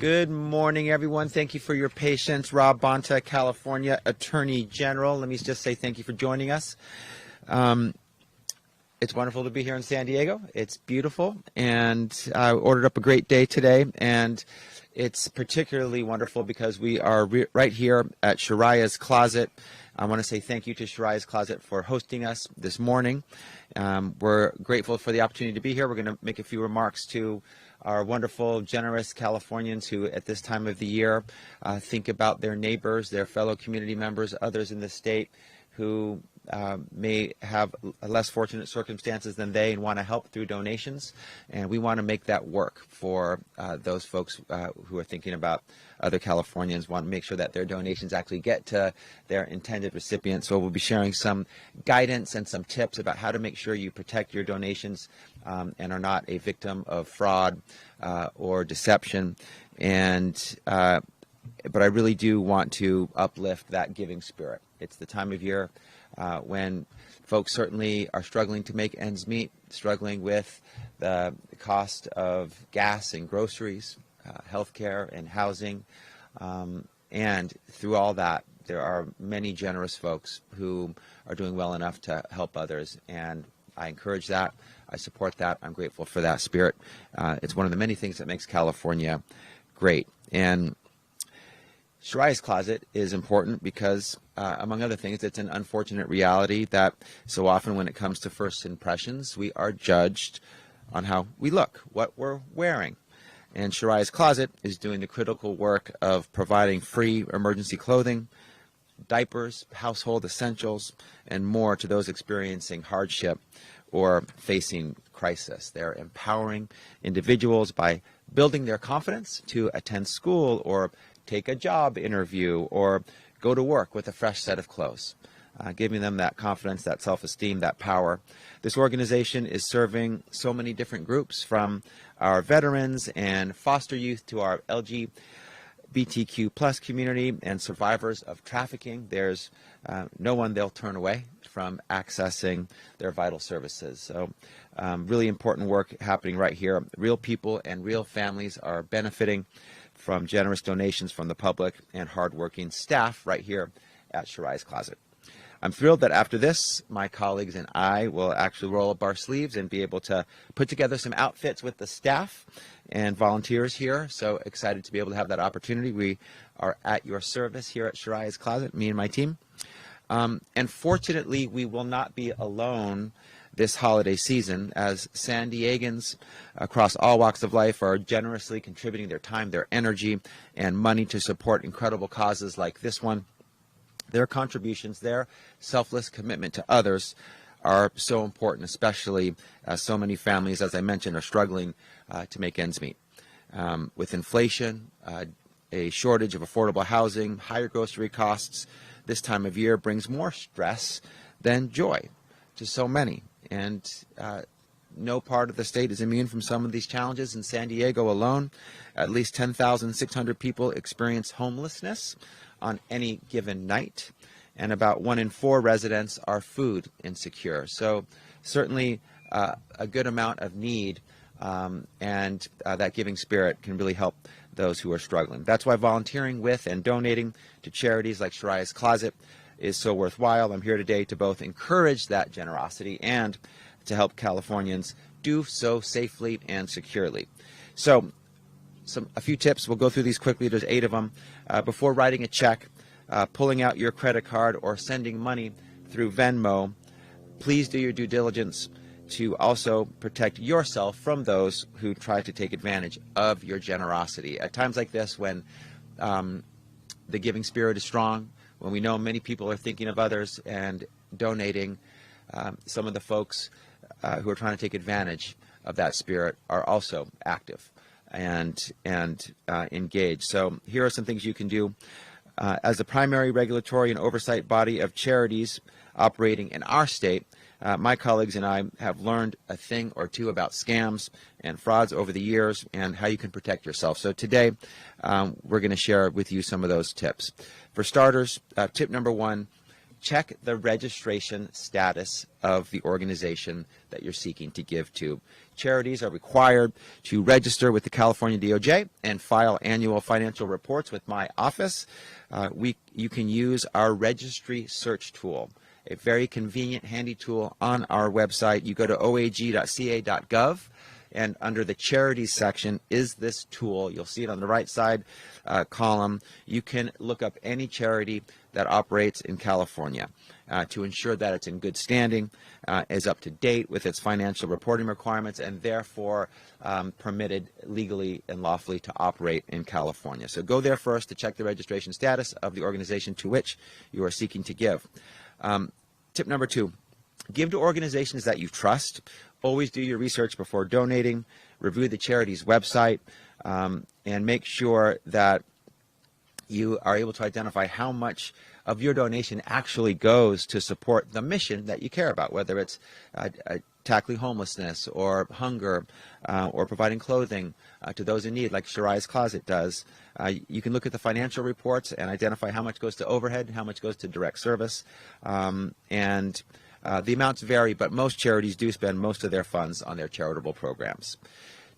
Good morning, everyone. Thank you for your patience. Rob Bonta, California Attorney General. Let me just say thank you for joining us. It's wonderful to be here in San Diego. It's beautiful, and I ordered up a great day today, and it's particularly wonderful because we are right here at Shariah's Closet. I want to say thank you to Shariah's Closet for hosting us this morning. We're grateful for the opportunity to be here. We're going to make a few remarks to our wonderful, generous Californians who at this time of the year think about their neighbors, their fellow community members, others in the state who may have less fortunate circumstances than they and want to help through donations. And we want to make that work for those folks who are thinking about other Californians, want to make sure that their donations actually get to their intended recipients. So we'll be sharing some guidance and some tips about how to make sure you protect your donations and are not a victim of fraud or deception. But I really do want to uplift that giving spirit. It's the time of year when folks certainly are struggling to make ends meet, struggling with the cost of gas and groceries, healthcare and housing. And through all that, there are many generous folks who are doing well enough to help others. And I encourage that. I support that. I'm grateful for that spirit. It's one of the many things that makes California great. And Shariah's Closet is important because, among other things, it's an unfortunate reality that so often when it comes to first impressions, we are judged on how we look, what we're wearing. And Shariah's Closet is doing the critical work of providing free emergency clothing, diapers, household essentials, and more to those experiencing hardship or facing crisis. They're empowering individuals by building their confidence to attend school or take a job interview or go to work with a fresh set of clothes, giving them that confidence, that self-esteem, that power. This organization is serving so many different groups, from our veterans and foster youth to our LGBTQ plus community and survivors of trafficking. There's no one they'll turn away from accessing their vital services. So really important work happening right here. Real people and real families are benefiting from generous donations from the public and hardworking staff right here at Shariah's Closet. I'm thrilled that after this, my colleagues and I will actually roll up our sleeves and be able to put together some outfits with the staff and volunteers here. So excited to be able to have that opportunity. We are at your service here at Shariah's Closet, me and my team. And fortunately, we will not be alone this holiday season, as San Diegans across all walks of life are generously contributing their time, their energy, and money to support incredible causes like this one. Their contributions, their selfless commitment to others are so important, especially as so many families, as I mentioned, are struggling to make ends meet. With inflation, a shortage of affordable housing, higher grocery costs, this time of year brings more stress than joy to so many. And no part of the state is immune from some of these challenges. In San Diego alone, at least 10,600 people experience homelessness on any given night, and about 1 in 4 residents are food insecure. So certainly a good amount of need, and that giving spirit can really help those who are struggling. That's why volunteering with and donating to charities like Shariah's Closet is so worthwhile. I'm here today to both encourage that generosity and to help Californians do so safely and securely. So a few tips. We'll go through these quickly. There's 8 of them. Before writing a check, pulling out your credit card, or sending money through Venmo, please do your due diligence to also protect yourself from those who try to take advantage of your generosity. At times like this, when the giving spirit is strong, when we know many people are thinking of others and donating, some of the folks who are trying to take advantage of that spirit are also active and engaged. So here are some things you can do. As the primary regulatory and oversight body of charities operating in our state, my colleagues and I have learned a thing or two about scams and frauds over the years and how you can protect yourself. So today, we're going to share with you some of those tips. For starters, tip number 1, check the registration status of the organization that you're seeking to give to. Charities are required to register with the California DOJ and file annual financial reports with my office. You can use our registry search tool, a very convenient, handy tool on our website. You go to oag.ca.gov, and under the charities section is this tool. You'll see it on the right side column. You can look up any charity that operates in California to ensure that it's in good standing, is up to date with its financial reporting requirements, and therefore permitted legally and lawfully to operate in California. So go there first to check the registration status of the organization to which you are seeking to give. Tip number 2, give to organizations that you trust. Always do your research before donating. Review the charity's website, and make sure that you are able to identify how much of your donation actually goes to support the mission that you care about, whether it's tackling homelessness or hunger or providing clothing to those in need, like Shariah's Closet does. You can look at the financial reports and identify how much goes to overhead, how much goes to direct service, and the amounts vary, but most charities do spend most of their funds on their charitable programs.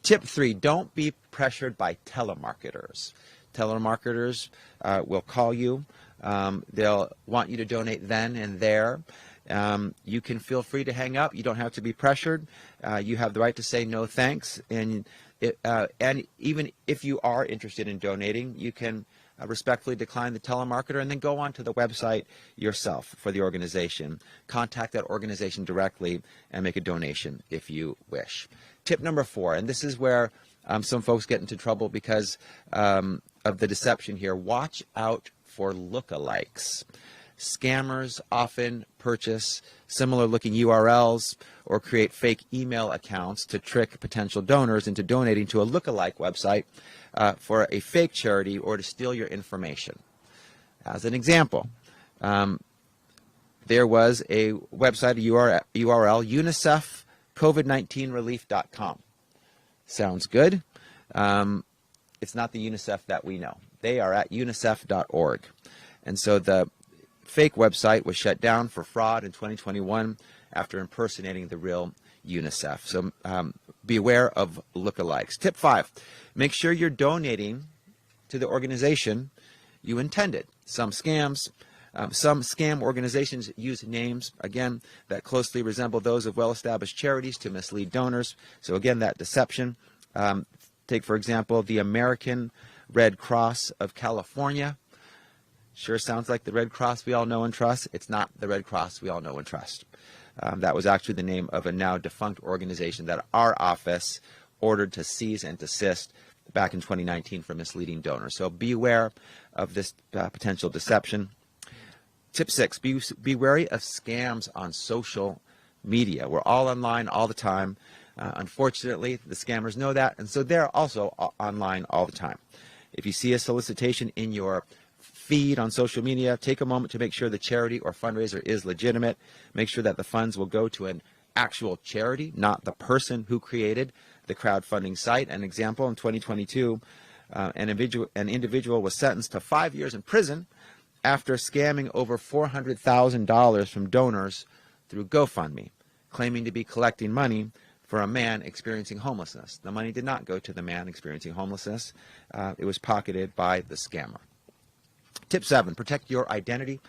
Tip 3, don't be pressured by telemarketers. Telemarketers will call you. They'll want you to donate then and there. You can feel free to hang up. You don't have to be pressured. You have the right to say no thanks. And even if you are interested in donating, you can respectfully decline the telemarketer and then go on to the website yourself for the organization. Contact that organization directly and make a donation if you wish. Tip number 4, and this is where some folks get into trouble because of the deception here. Watch out for lookalikes. Scammers often purchase similar-looking URLs or create fake email accounts to trick potential donors into donating to a lookalike website for a fake charity or to steal your information. As an example, there was a website, a URL, UNICEF COVID-19relief.com. Sounds good. It's not the UNICEF that we know. They are at unicef.org. And so the fake website was shut down for fraud in 2021 after impersonating the real UNICEF. So be aware of lookalikes. Tip 5, make sure you're donating to the organization you intended. Some scam organizations use names, again, that closely resemble those of well-established charities to mislead donors. So again, that deception. Take, for example, the American Red Cross of California. Sure sounds like the Red Cross we all know and trust. It's not the Red Cross we all know and trust. That was actually the name of a now defunct organization that our office ordered to cease and desist back in 2019 for misleading donors. So be aware of this potential deception. Tip 6, be wary of scams on social media. We're all online all the time. Unfortunately, the scammers know that, and so they're also online all the time. If you see a solicitation in your feed on social media, take a moment to make sure the charity or fundraiser is legitimate. Make sure that the funds will go to an actual charity, not the person who created the crowdfunding site. An example, in 2022, an individual was sentenced to 5 years in prison after scamming over $400,000 from donors through GoFundMe, claiming to be collecting money for a man experiencing homelessness. The money did not go to the man experiencing homelessness. It was pocketed by the scammer. Tip 7, protect your identity.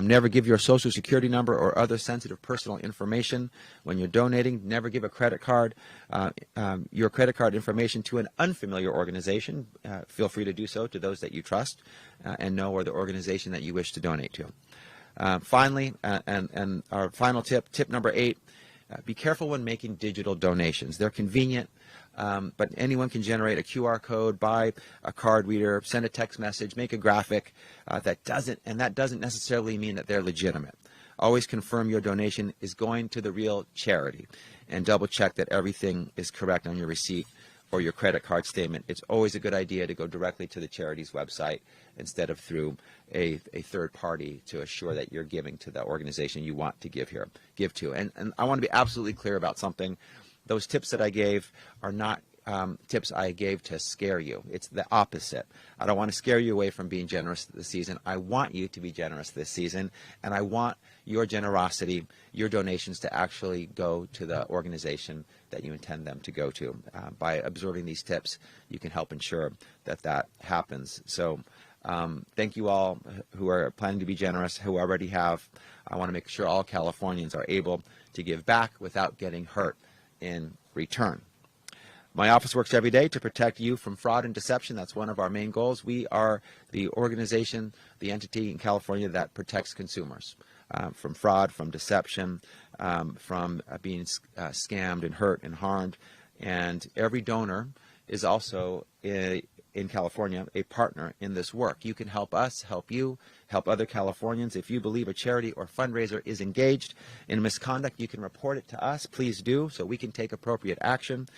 Never give your social security number or other sensitive personal information when you're donating. Never give a credit card, your credit card information to an unfamiliar organization. Feel free to do so to those that you trust and know, or the organization that you wish to donate to. Finally, and our final tip, tip number 8, be careful when making digital donations. They're convenient, but anyone can generate a QR code, buy a card reader, send a text message, make a graphic. That doesn't necessarily mean that they're legitimate. Always confirm your donation is going to the real charity, and double check that everything is correct on your receipt or your credit card statement. It's always a good idea to go directly to the charity's website instead of through a third party to assure that you're giving to the organization you want to give to. And I want to be absolutely clear about something. Those tips that I gave are not tips I gave to scare you. It's the opposite. I don't want to scare you away from being generous this season. I want you to be generous this season, and I want your generosity, your donations to actually go to the organization that you intend them to go to. By observing these tips, you can help ensure that that happens. So thank you all who are planning to be generous, who already have. I want to make sure all Californians are able to give back without getting hurt in return. My office works every day to protect you from fraud and deception. That's one of our main goals. We are the organization, the entity in California that protects consumers from fraud, from deception, from being scammed and hurt and harmed. And every donor is also in California a partner in this work. You can help us, help you, help other Californians. If you believe a charity or fundraiser is engaged in misconduct, you can report it to us. Please do, so we can take appropriate action.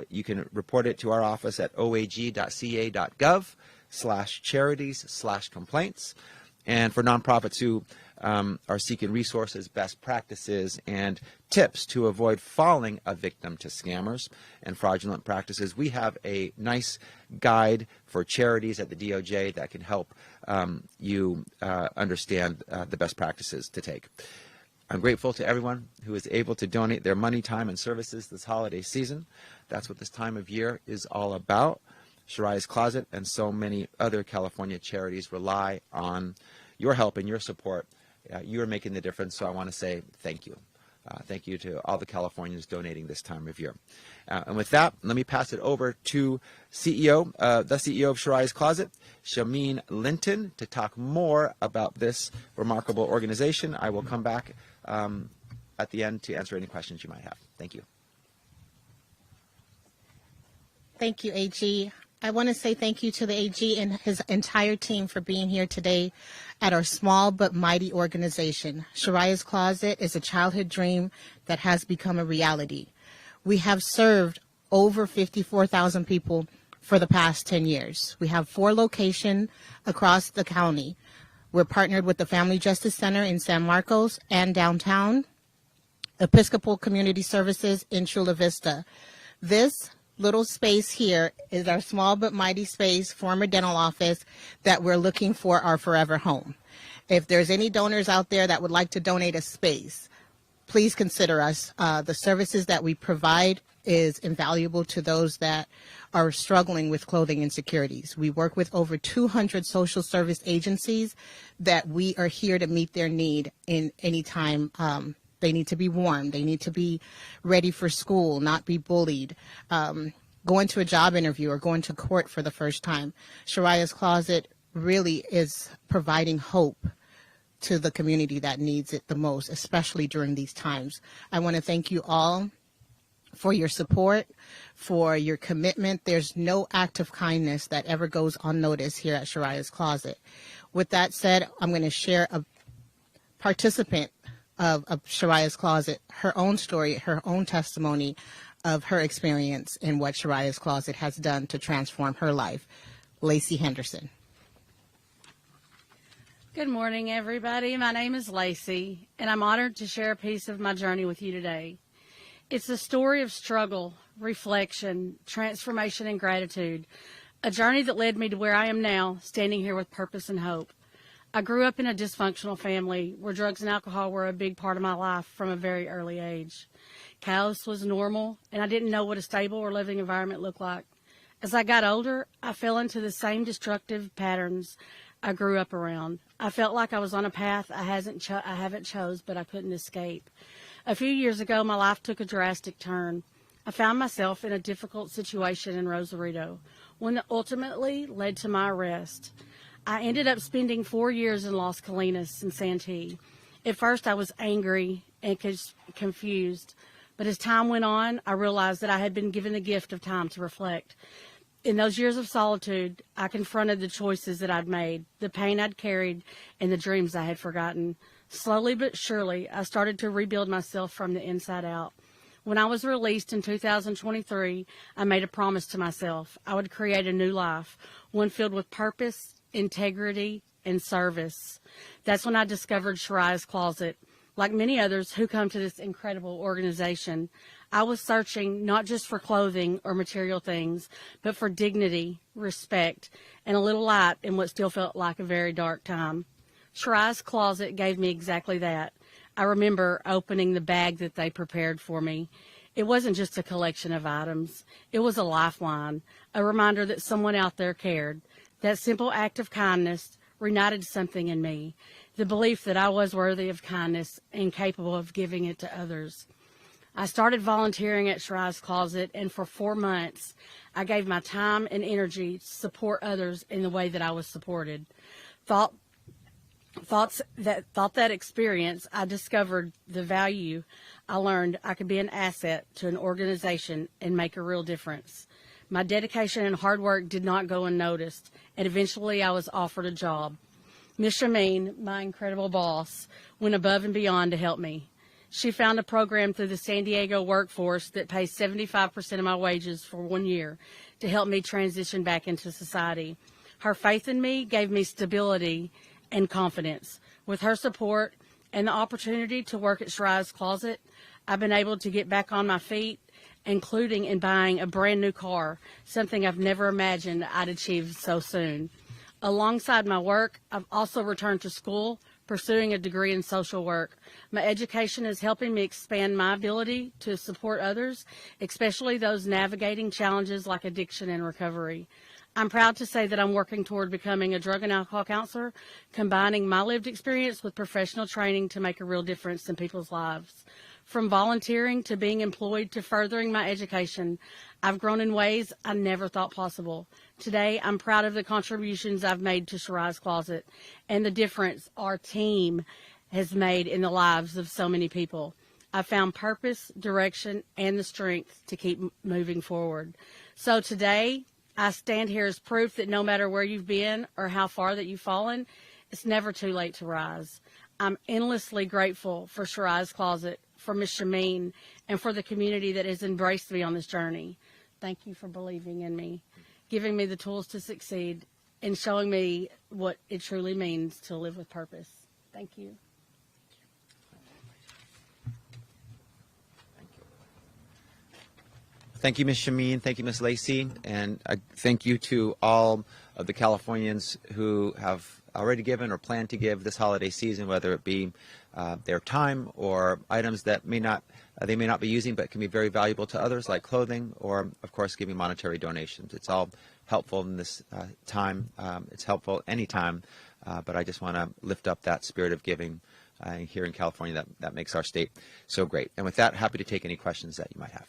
You can report it to our office at oag.ca.gov/charities/complaints. And for nonprofits who are seeking resources, best practices, and tips to avoid falling a victim to scammers and fraudulent practices, we have a nice guide for charities at the DOJ that can help you understand the best practices to take. I'm grateful to everyone who is able to donate their money, time, and services this holiday season. That's what this time of year is all about. Shariah's Closet and so many other California charities rely on your help and your support. You are making the difference, so I want to say thank you. Thank you to all the Californians donating this time of year. And with that, let me pass it over to the CEO of Shariah's Closet, Shameen Linton, to talk more about this remarkable organization. I will come back at the end to answer any questions you might have. Thank you. Thank you, AG. I want to say thank you to the AG and his entire team for being here today at our small but mighty organization. Shariah's Closet is a childhood dream that has become a reality. We have served over 54,000 people for the past 10 years. We have 4 locations across the county. We're partnered with the Family Justice Center in San Marcos and downtown, Episcopal Community Services in Chula Vista. This little space here is our small but mighty space, former dental office, that we're looking for our forever home. If there's any donors out there that would like to donate a space, please consider us. The services that we provide is invaluable to those that are struggling with clothing insecurities. We work with over 200 social service agencies that we are here to meet their need in any time. They need to be warm. They need to be ready for school, not be bullied, going to a job interview or going to court for the first time. Shariah's Closet really is providing hope to the community that needs it the most, especially during these times. I want to thank you all for your support, for your commitment. There's no act of kindness that ever goes unnoticed here at Shariah's Closet. With that said, I'm going to share a participant of Shariah's Closet, her own story, her own testimony of her experience and what Shariah's Closet has done to transform her life. Lacey Henderson. Good morning, everybody. My name is Lacey, and I'm honored to share a piece of my journey with you today. It's a story of struggle, reflection, transformation, and gratitude, a journey that led me to where I am now, standing here with purpose and hope. I grew up in a dysfunctional family where drugs and alcohol were a big part of my life from a very early age. Chaos was normal, and I didn't know what a stable or living environment looked like. As I got older, I fell into the same destructive patterns I grew up around. I felt like I was on a path I haven't chose, but I couldn't escape. A few years ago, my life took a drastic turn. I found myself in a difficult situation in Rosarito, one that ultimately led to my arrest. I ended up spending 4 years in Las Colinas and Santee. At first, I was angry and confused, but as time went on, I realized that I had been given the gift of time to reflect. In those years of solitude, I confronted the choices that I'd made, the pain I'd carried, and the dreams I had forgotten. Slowly but surely, I started to rebuild myself from the inside out. When I was released in 2023, I made a promise to myself. I would create a new life, one filled with purpose, integrity, and service. That's when I discovered Shariah's Closet. Like many others who come to this incredible organization, I was searching not just for clothing or material things, but for dignity, respect, and a little light in what still felt like a very dark time. Shariah's Closet gave me exactly that. I remember opening the bag that they prepared for me. It wasn't just a collection of items. It was a lifeline, a reminder that someone out there cared. That simple act of kindness reignited something in me, the belief that I was worthy of kindness and capable of giving it to others. I started volunteering at Shariah's Closet, and for 4 months, I gave my time and energy to support others in the way that I was supported. Thought that experience, I discovered the value. I learned I could be an asset to an organization and make a real difference. My dedication and hard work did not go unnoticed, and eventually I was offered a job. Miss Shameen, my incredible boss, went above and beyond to help me. She found a program through the San Diego workforce that pays 75% of my wages for 1 year to help me transition back into society. Her faith in me gave me stability and confidence. With her support and the opportunity to work at Shariah's Closet, I've been able to get back on my feet, including in buying a brand new car, something I've never imagined I'd achieve so soon. Alongside my work, I've also returned to school, pursuing a degree in social work. My education is helping me expand my ability to support others, especially those navigating challenges like addiction and recovery. I'm proud to say that I'm working toward becoming a drug and alcohol counselor, combining my lived experience with professional training to make a real difference in people's lives. From volunteering to being employed to furthering my education, I've grown in ways I never thought possible. Today, I'm proud of the contributions I've made to Shariah's Closet and the difference our team has made in the lives of so many people. I found purpose, direction, and the strength to keep moving forward. So today, I stand here as proof that no matter where you've been or how far that you've fallen, it's never too late to rise. I'm endlessly grateful for Shariah's Closet, for Ms. Shameen, and for the community that has embraced me on this journey. Thank you for believing in me, giving me the tools to succeed, and showing me what it truly means to live with purpose. Thank you. Thank you, Ms. Shameen. Thank you, Ms. Lacey. And thank you to all of the Californians who have already given or plan to give this holiday season, whether it be their time or items that they may not be using but can be very valuable to others, like clothing, or, of course, giving monetary donations. It's all helpful in this time. It's helpful anytime, but I just want to lift up that spirit of giving here in California that makes our state so great. And with that, happy to take any questions that you might have.